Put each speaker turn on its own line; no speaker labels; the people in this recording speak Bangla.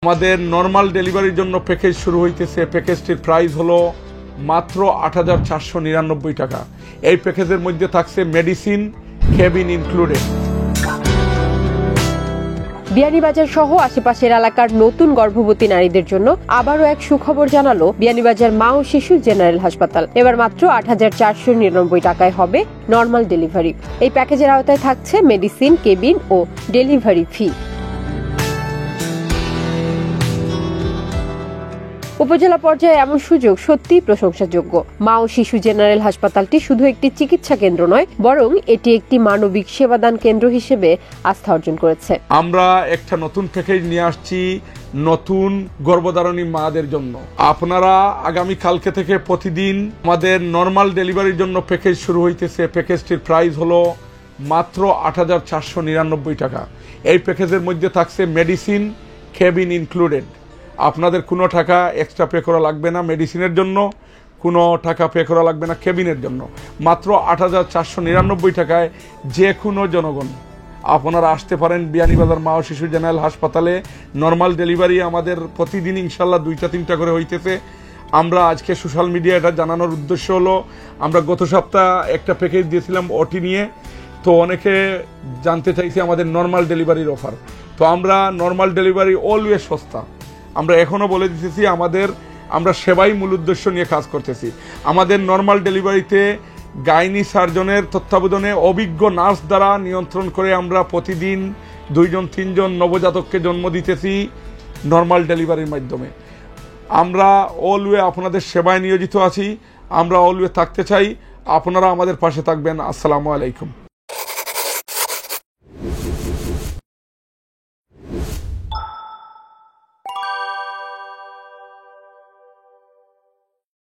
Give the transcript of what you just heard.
আমাদের নরমাল ডেলিভারির জন্য প্যাকেজ শুরু হইতেছে। প্যাকেজটির প্রাইস হলো মাত্র ৮,৪৯৯ টাকা। এই প্যাকেজের মধ্যে থাকছে মেডিসিন, কেবিন ইনক্লুডেড।
বিয়ানীবাজার সহ আশেপাশের এলাকার নতুন গর্ভবতী নারীদের জন্য আবারও এক সুখবর জানালো বিয়ানীবাজার মা ও শিশু জেনারেল হাসপাতাল। এবার মাত্র ৮,৪৯৯ টাকায় হবে নর্মাল ডেলিভারি। এই প্যাকেজের আওতায় থাকছে মেডিসিন, কেবিন ও ডেলিভারি ফি। উপজেলা পর্যায়ে এমন সুযোগ সত্যিই প্রশংসাযোগ্য। মা ও শিশু জেনারেল হাসপাতালটি শুধু একটি চিকিৎসা কেন্দ্র নয়, বরং এটি একটি মানবিক সেবাদান কেন্দ্র হিসেবে আস্থা অর্জন করেছে।
আমরা একটা নতুন প্যাকেজ নিয়ে আসছি নতুন গর্ভধারণী মাদের জন্য। আপনারা আগামী কালকে থেকে প্রতিদিন আমাদের নর্মাল ডেলিভারির জন্য প্যাকেজ শুরু হইতেছে। প্যাকেজটির প্রাইস হলো মাত্র ৮,৪৯৯ টাকা। এই প্যাকেজের মধ্যে থাকছে মেডিসিন, কেবিন ইনক্লুডেড। আপনাদের কোনো টাকা এক্সট্রা পে করা লাগবে না। মেডিসিনের জন্য কোনো টাকা পে করা লাগবে না। কেবিনের জন্য মাত্র ৮,৪৯৯ টাকায় যে কোনো জনগণ আপনারা আসতে পারেন বিয়ানীবাজার মা ও শিশু জেনারেল হাসপাতালে। নর্মাল ডেলিভারি আমাদের প্রতিদিন ইনশাল্লাহ 2টা-3টা করে হইতেছে। আমরা আজকে সোশ্যাল মিডিয়া এটা জানানোর উদ্দেশ্য হলো, আমরা গত সপ্তাহ একটা প্যাকেজ দিয়েছিলাম ওটি নিয়ে, তো অনেকে জানতে চাইছে আমাদের নর্মাল ডেলিভারির অফার। তো আমরা নর্মাল ডেলিভারি অলওয়েজ সস্তা। আমরা এখনও বলে দিতেছি আমরা সেবাই মূল উদ্দেশ্য নিয়ে কাজ করতেছি। আমাদের নর্মাল ডেলিভারিতে গাইনি সার্জনের তত্ত্বাবধানে অভিজ্ঞ নার্স দ্বারা নিয়ন্ত্রণ করে আমরা প্রতিদিন 2-3জন নবজাতককে জন্ম দিতেছি নর্মাল ডেলিভারির মাধ্যমে। আমরা অলওয়ে আপনাদের সেবায় নিয়োজিত আছি, আমরা অলওয়ে থাকতে চাই। আপনারা আমাদের পাশে থাকবেন। আসসালামু আলাইকুম।